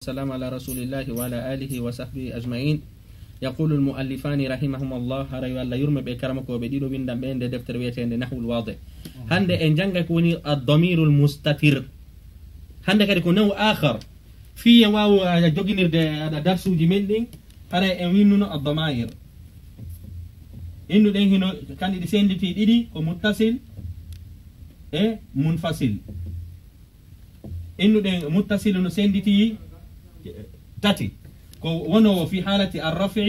السلام على رسول الله وعلى آله وصحبه أجمعين. يقول المؤلفان رحمهم الله هري ولا يرمى بكرمك وبديلو من دمين دفتر ويتين نحو الواضح. هند إن جنك كوني الضمير المستتر. هند كده نوع آخر في واو جوجينير درس جميلين هري إنه الضمائر. إنه ده هنا كان يدسين لتيدي ومتصل منفصل. إنه ده متصل نسين لتي تاتي ونو في حالة الرفع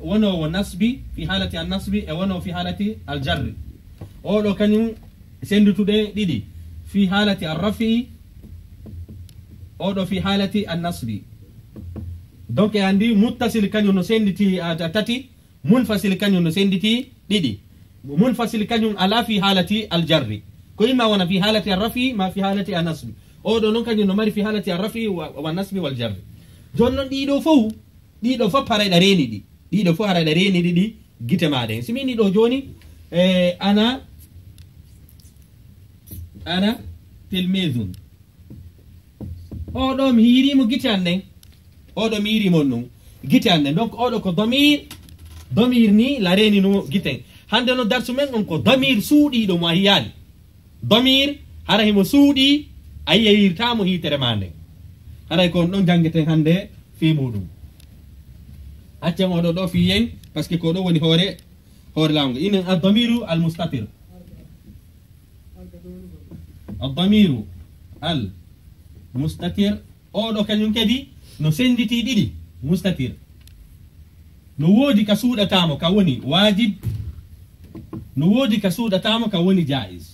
ونو النصب في حالة النصب ونو في حالة الجر أو لو كانوا سندتو دي في حالة الرفع أو في حالة النصب. دونك عندي متصل كانوا نسندتي تاتي منفصل كانوا نسندتي دي منفصل كانوا على في حالة الجر كما وانا في حالة الرفع ما في حالة النصب او دو non kanjum no mari fi halati arrafi wa nasbi wal jarri jonnon dido fo pare da reni dido fo hara da reni di gite maade simini do joni ana tilmizun o do mi hiri mo gite annen o do mi hiri mon non gite annen donc o do ko damir ni la reni no gite hande no darsu men on ko damir suudi do mo hiyali damir hara himo suudi ayyirtamo hitere mande haray ko don jangete hande fi mudum acce mo do fi yen parce que ko do woni hore lawngo inen ad-damiru al-mustatir ad-damiru al-mustatir o do kanyum kedi no senditi didi mustatir no wodi ka suudatamo ka woni wajib no wodi ka suudatamo ka woni jaiz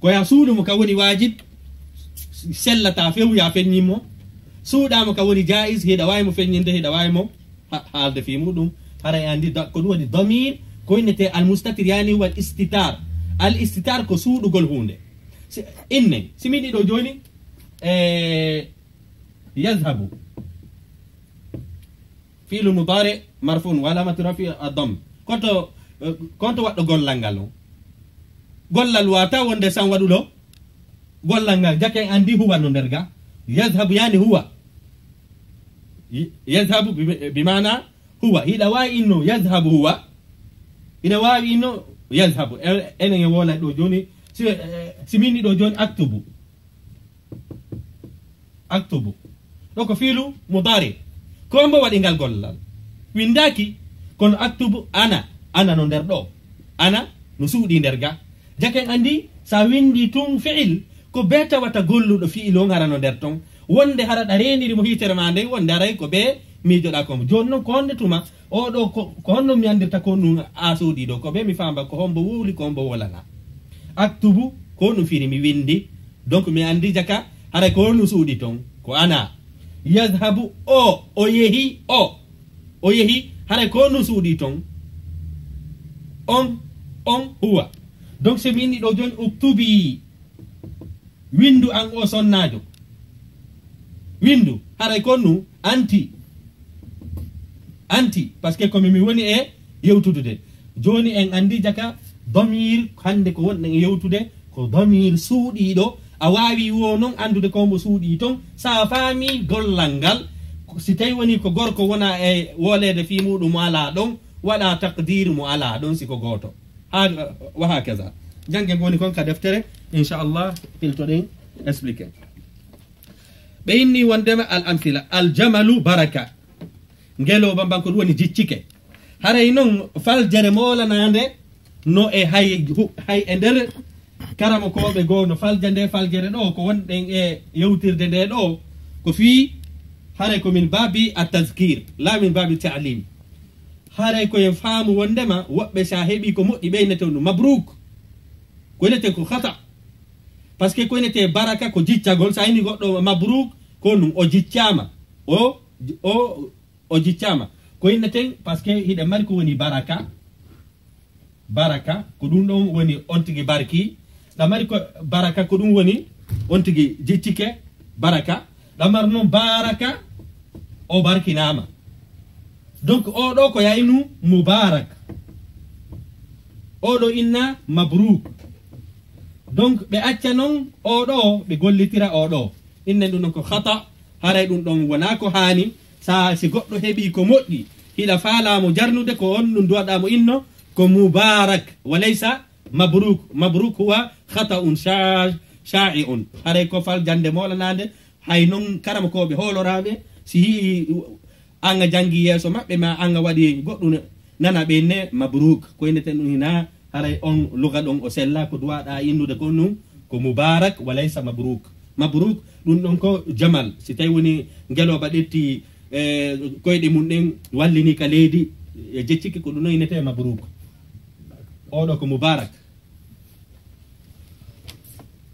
ko ya suudu mo ka woni wajib sellata fewu ya fennimo suuda mo ka woni jaiz heda way mo fenninde heda way mo haalde fi mudum hara andi ko woni damir ko inete al mustatir yani wal istitar ko suudugol hunde inne simidi do joni yazhabu fi'l mudari marfun wa alamat rafi ad-dam konto waddo gollangal gollal wata wonde san wadulo gollangal jake andi huwa no derga yazhabu yani huwa yazhabu bimana huwa ida wa inno yazhabu huwa ida wa inno yazhabu enen wola do joni simini do joni aktubu doko filu mudari kombo wadi ngal gollal windaki kono aktubu ana no der do ana no suudi derga jake andi sa windi tum fi'il ko beta wata golludo fi'il on harano der ton wonde hara da reniri mo hitere ma ndey wonde aray ko be mi joda ko jonno ko onde tuma o do ko honno mi andirta ko nu asudi do ko be mi famba ko hombo wuli ko hombo wala na aktubu ko nu firi mi windi donc mi andi jaka hara ko nu suudi ton ko ana yazhabu o yehi hara ko nu suudi ton on huwa donc c'est mini do jon uktubi windu an o sonnajo windu haray konnu anti parce que comme mi woni e yewtude joni en andi jaka damir hande ko wonde e yewtude ko damir suudido a wawi wo non andude ko mbo suudi ton sa fami gollangal si tay woni ko gorko wona e wolede fi mudum ala don wala taqdir mu ala don si ko goto wa hakaza jange goni kon ka deftere inshallah filtoden expliquer be inni wondema al amthila al jamalu baraka ngelo bamban ko woni jiccike haray non faljere mola nande no e hay e der karamo ko be gono faljere do ko wonden e yewtirde de do ko fi haray ko min babi at-tazkir la min babi ta'lim haray ko en faamu wondema wobbe sa hebi ko moddi beynete no mabruk ko nete ko khata parce que ko nete baraka ko jiccagol sa ini goddo mabruk ko num o jiccama o jiccama ko nete parce que hide mari ko woni baraka ko dum don woni ontigi barki da mari ko baraka ko dum woni ontigi jiccike baraka da marno baraka o barkinama donc o do ko yaynu mubarak o do inna mabruk donc ɓe acca noon oɗo ɓe gollitira oɗo innen ɗum ɗon ko khata haray ɗum ɗon wona ko hani sa si goɗɗo heeɓi ko moƴƴi hiɗa faalamo jarnude ko on ɗum duwaɗamo inno ko mubarak walaysa mabruk mabruk huwa khata'un sha'i'un haray ko fal jande molanade hay noon karama koɓe holoraɓe si yii anga jangi yeeso maɓɓe ma anga waɗi goɗɗum nana ɓe ne mabruk ko inneten ɗum hina haray on luga ɗon o sella ko duwaɗa innude ko ɗum ko mubarak walaysa mabruk mabruk ɗum ɗon ko jamal si tawi woni ngeloba ɗetti koyɗe mum ɗen wallini ka leydi e jecciki ko ɗum no innete mabruk oɗo ko mubarak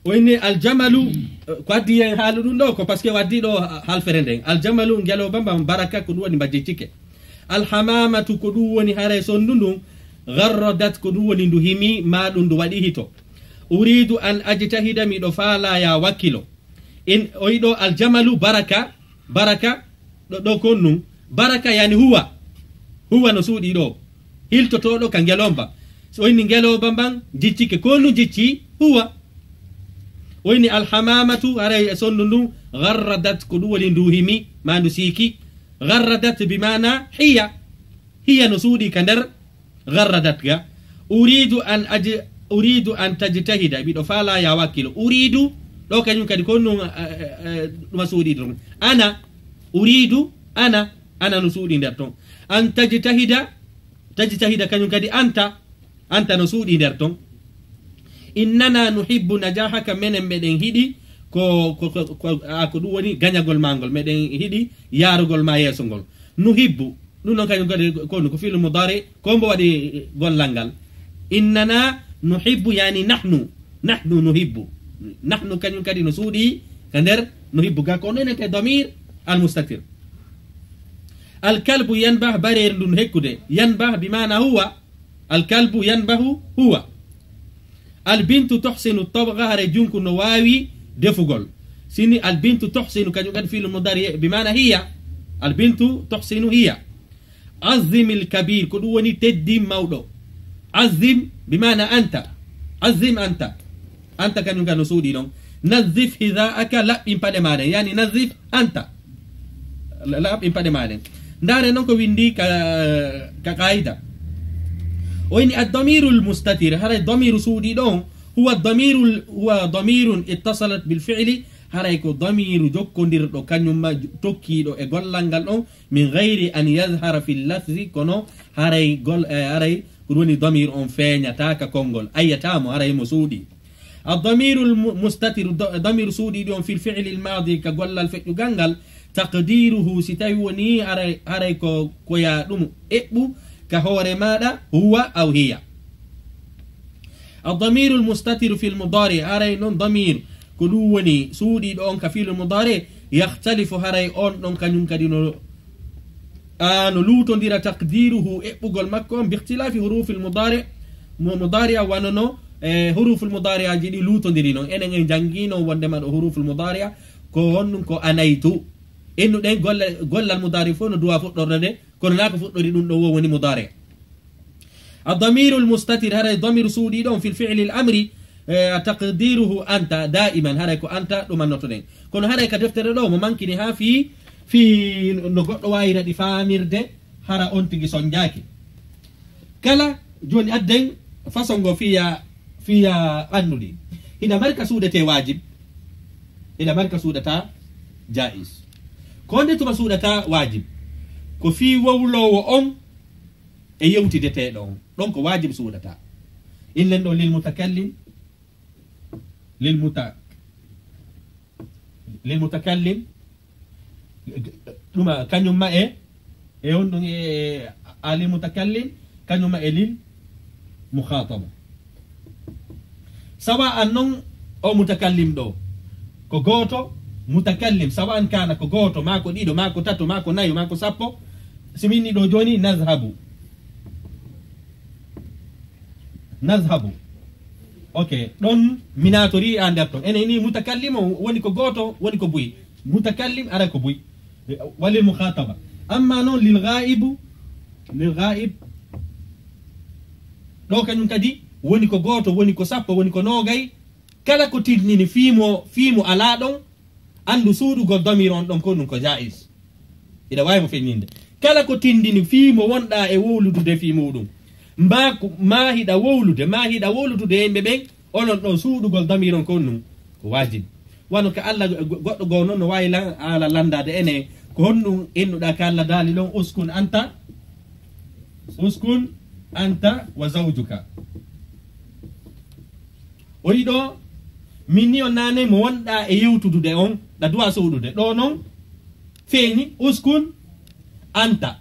o inni aljamalu ko addi hen haalu ɗum ɗo ko par ce que waddi ɗo halfere nden aljamalu ngeloba mbam baraka ko ɗum woni mba jeccike alhamamatu ko ɗum woni haray sondu ndun garradat ko ɗum woni ndu himi ma ɗum ndu waɗi hito uridu an ajtahida miɗo faala ya wakkilo in o yiɗo aljamalu baraka baraka ɗo kon num baraka yani huwa no suuɗi ɗo hiltotoɗo ka ngelomba so inni ngelomba mban jiccike ko nu jicci huwa o inni alhamamatu haray sondu ndun garradat ko ɗum woni ndu himi ma ndu siiki garradat bimana hiya no suuɗi ka nder garradat ga uridu an tajtahida miɗo faala ya wakkilo uridu ɗo kañum kadi ko nu ɗuma suuɗi ɗon ana uridu ana no suuɗi nder ton an tajtahida kañum kadi anta no suuɗi nder ton innana nuhibbu najahaka menen meɗen hiɗi ko ɗum woni gañagol ma ngol meɗen hiɗi yarugol ma yeeso ngol nuhibbu ɗum noon kañum kadi konu ko filu mudari ko mbo waɗi gollal ngal innana nuhibbu yani nahnu nuhibbu nahnu kañum kadi no suuɗi ka nder nuhibbu ga ko nenete damir almustatir alkalbu yanbah bareer ndun hekkude yanbah bimana huwa alkalbu yanbahu huwa albintu tohsinu tobga hare junku no wawi defugol sini albintu tohsinu kañum kadi filu mudari bimana hiya albintu tohsinu hiya azim alkabir ko ɗum woni teddi mawɗo azim bimana anta kañum kadi no suuɗi ɗon nazif hidaaka laɓɓin paɗe maɗen yani nazif anta laɓɓin paɗe maɗen ndare noon ko windi ka qaida o ini addamiru lmustatir haray damiru suuɗi ɗon huwa damirun ittasalat bilfi'li haray ko damiru jokkodirɗo kañumma tokkiɗo e gollal ngal ɗon min gayri an yadhara fi llafzi kono haray ko ɗum woni damir on feeñata ka konngol ayyatamo haray mo suuɗi addamiru lmustatir damiru suuɗi ɗi on fi lfi'li lmadi ka gollal feƴƴugal ngal taqdiruhu si tawi woni haray ko koya ɗum eɓɓu ka hoore maɗa huwa aw hiya addamiru lmustatiru fi lmudari haray noon damir ko ɗum woni suuɗiɗo on ka filu mudari yahtalifu haray on ɗon kañum kadi no luutodira taqdiruhu eɓɓugol makko on bihtilafi hurufi lmudari mudari a wanono hurufu lmudari aji ɗi luutodiri noon enen en janngino wondema ɗo hurufu lmudari a ko honɗum ko anaytu ennuɗen gollal mudari fof no duwa fuɗɗorde de kono na ko fuɗɗori ɗum ɗo wo woni mudari addamiru lmustatir haray damiru suuɗiɗo on fi lfi'li l amri taqdiruhu anta da'iman haray ko anta ɗumannotoɗen kono haray ka deftere ɗo mo mankini ha fi no goɗɗo wawira ɗi famirde hara on tigui soñjaki kala joni adden façon go fiya annuɗi ina mari ka suuɗete wajib ina mari ka suuɗata jais ko nde tuma suuɗata wajib ko fi wowlowo on e yewtideteɗo on ɗon ko wajib suuɗata illen ɗo lilmutakallim ɗuma kañumma e on ɗum e alilmutakallim kañumma e lil mukhataba sawa an noon o mutakallim ɗo ko goto mutakallim sawa an kana ko goto mako ɗiɗo mako tato mako nayo mako sappo siminni ɗo joni nazhabu ok ɗon minatori a nder ton enen ni mutakallim o woni ko goto woni ko buyi mutakallim ara ko buyi walil mukhataba amma noon lil ghaib ɗo kañum kadi woni ko goto woni ko sappo woni ko nogay kala ko tindini fiimo ala ɗon andu suuɗugol damir on ɗon ko ɗum ko jais ida wawi mo fenninde kala ko tindini fiimo wonɗa e wowludude fi muɗum ma hiɗa wowlude yimɓe ɓen onon ɗon suuɗugol damir on ko ɗum ko wajibi wano ko Allah goɗɗo goo noon no wawi ala landade ene ko honɗum innuɗa ka Allah daali ɗon uskun anta wa zawjuka o yiɗo min ni on nane mo wonɗa e yewtudude on ɗa duwa suuɗude ɗo noon feeñi uskun anta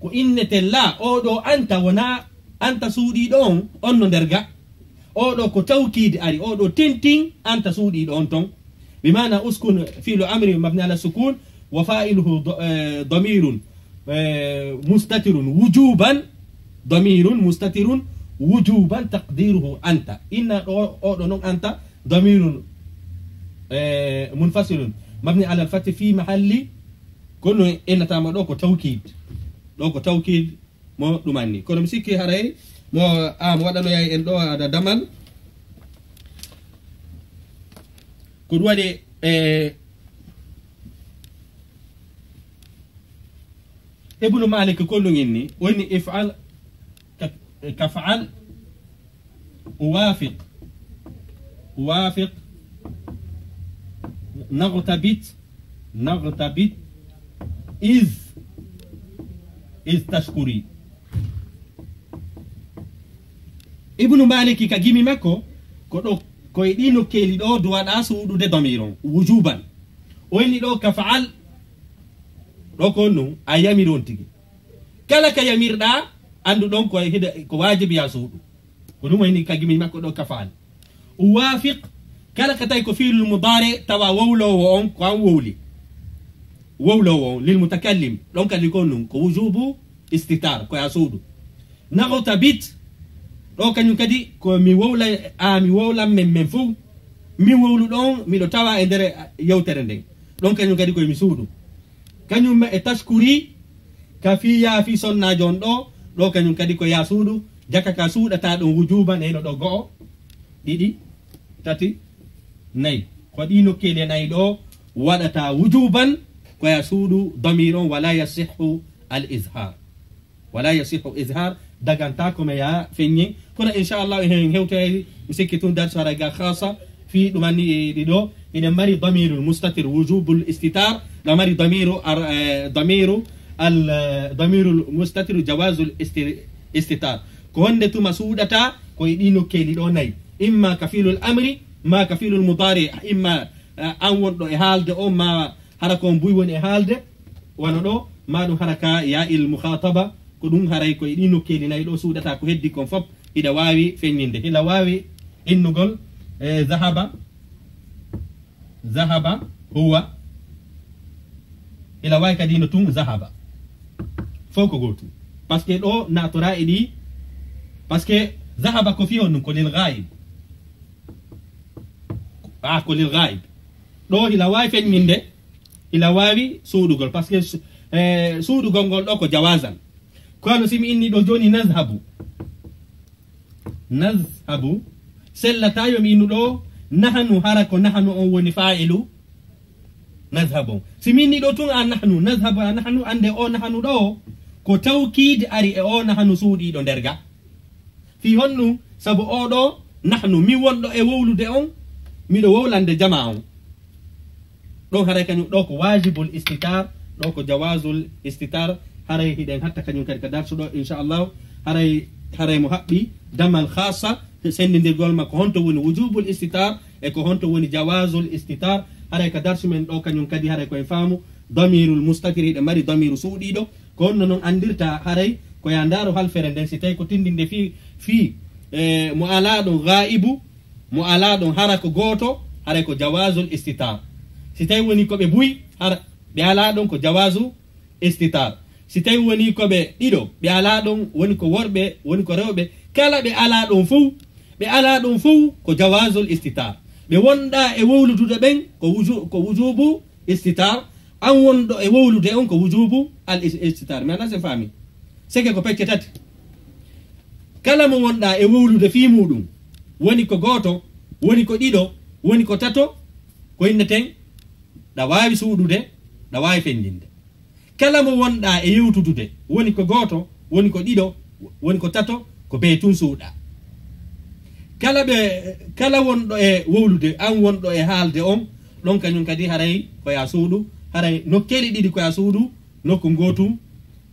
ko inneten la oɗo anta wona anta suuɗiɗo on no nder ga oɗo ko tawkide ari oɗo tintin anta suuɗiɗo on ton bimana uskun fi'lu amri mabni ala sukun wa fa'iluhu damirun mustatirun wujuban taqdiruhu anta inna oɗo non anta damirun munfasilun mabni ala al-fath fi mahalli kono enatama ɗo ko tawkid mo ɗumanni kono mi sikki haray mo waɗanoyay en ɗo ada damal ko ɗum waɗi ibnu malik ko ɗum inni woni ifal kafal uwafiq نغتبت إذ تشكري ابن مالك كجيمي مكو ko ɗino keli ɗo duwaɗa suuɗude damiron wujuban o inni ɗo ka faal ɗo ko non a yamiron tigi kala ka yamirɗa andu ɗon ko wajibi ya suuɗu ko ɗum wayni ka gimi makko ɗo ka faal uwafiq kala ka tawi ko fiilul mudare tawa wowlowo on ko an wowlowo on lil mutakallim ɗon kadi ko non ko wujubu istitar ko ya suuɗu nagota bit ɗo kañum kadi ko mi wowlan men fof min wowlu ɗon miɗo tawa e nder yewtere nden ɗon kañum kadi koye mi suuɗu kañum e tashkuri ka fi yaafi sonnajo on ɗo kañum kadi ko ya suuɗu jaka ka suuɗata ɗum wujuban eno ɗo go'o ɗiɗi tati nayyi ko ɗino kele nayyi ɗo waɗata wujuban ko ya suuɗu damir on wala yasihu al izhar daganta ko me ya feññi kono inchallah en hewtoy mi sikki tun darsu haraga khasa fi ɗumanni ɗiɗo ina mari damirul mustatir wujubul istitar na mari damirul mustatir jawazul istitar ko wonde tuma suuɗata koye ɗino keeli ɗo nayyi imma kafilul amri ma kafilul mudari imma an wonɗo e haalde o ma hara ko mbuy woni e haalde wano ɗo ma ɗum hara ka ya il mukhataba ko ɗum haray koye ɗino keeli nayyi ɗo suuɗata ko heddi kon fof ida wawi feññinde hila wawi innugol zahaba huwa ila wawi kadi no tum zahaba fof ko gotum par ce que ɗo natora e ɗi par ce que zahaba ko fi on ɗum ko lil ghaib ko lil ghaib ɗo ila wawi feññinde ila wawi suuɗugol par ce que suuɗugol ngol ɗo ko jawazan kono simi inni ɗo joni nazhabu sellata yomi innu ɗo nahanu hara ko nahanu on woni fa'ilu nazhabu simi inni ɗo tun a nahnu nazhabu a nahnu ande o nahanu ɗo ko tawkide ari e o nahanu suuɗiɗo nder ga fi honnu sabu oɗo nahnu mi wonɗo e wowlude on miɗo wowlande jama on ɗon haray kañum ɗo ko wajibul istitar ɗo ko jawazul istitar haray hiɗen hatta kañum kadi ka darsuɗo inchallahu haray mo haɓɓi damal khasa sendidirgol makko honto woni wujubul istitar e ko honto woni jawazul istitar haray ka darsu men ɗo kañum kadi haray koye faamu damirul mustatir hiɗe mari damiru suuɗiɗo ko honno noon andirta haray ko ya ndaro halfere nden si tawi ko tindinde fi mo ala ɗon ghaibu mo ala ɗon hara ko goto haray ko jawazul istitar si tawi woni koɓe buy ɓe ala ɗon ko jawazu istitar si tawi woni koɓe ɗiɗo ɓe ala ɗon woni ko worɓe woni ko rewɓe kala ɓe ala ɗon fou ko jawazul istitar ɓe wonɗa e wowludude ɓen ko wujubu istitar an wonɗo e wowlude on ko wujubu al istitar mi anda sen faami seke ko pecce tati kala mo wonɗa e wowlude fi muɗum woni ko goto woni ko ɗiɗo woni ko tato ko inneten ɗa wawi suuɗude ɗa wawi fendinde kala mo wonɗa e yewtudude woni ko goto woni ko ɗiɗo woni ko tato ko be tun suuɗa kala wonɗo e wowlude an wonɗo e haalde on ɗon kañum kadi haray koya suuɗu haray nokkeli ɗiɗi koya suuɗu nokku gotum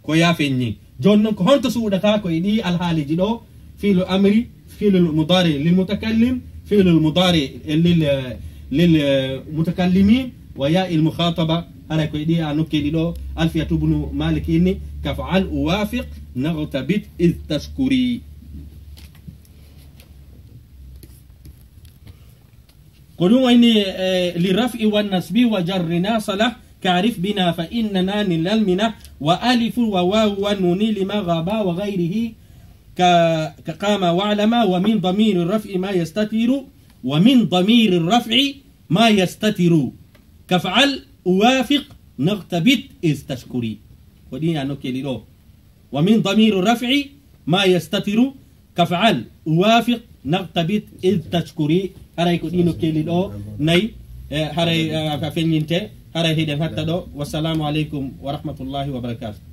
koya fenñi joni noon ko honto suuɗata koye ɗi alhaaliji ɗo fiilu amri fiilul mudari lil mutakallim fiilul mudari lil mutakallimin wa ya il mukhataba haray koye ɗi a nokkeli ɗo alfiyatu bnu malik inni kafal uwafiq nagtabit id tashkuri قلوا إني للرفع والنسب وجر ناصلة كعرف بنا فإننا للمنة وألف وواو والنون لما غابا وغيره كقام وعلما ومن ضمير الرفع ما يستتر ومن ضمير الرفع ما يستتر كفعل أوافق نغتبت إذ تشكري ودي أنو كيلو ومن ضمير الرفع ما يستتر كفعل أوافق نغتبت إذ تشكري haray ko ɗino kelli ɗo nayi haray feññinte haray hiɗen hatta ɗo wassalamu aleykum wa rahmatullahi wa barakatuh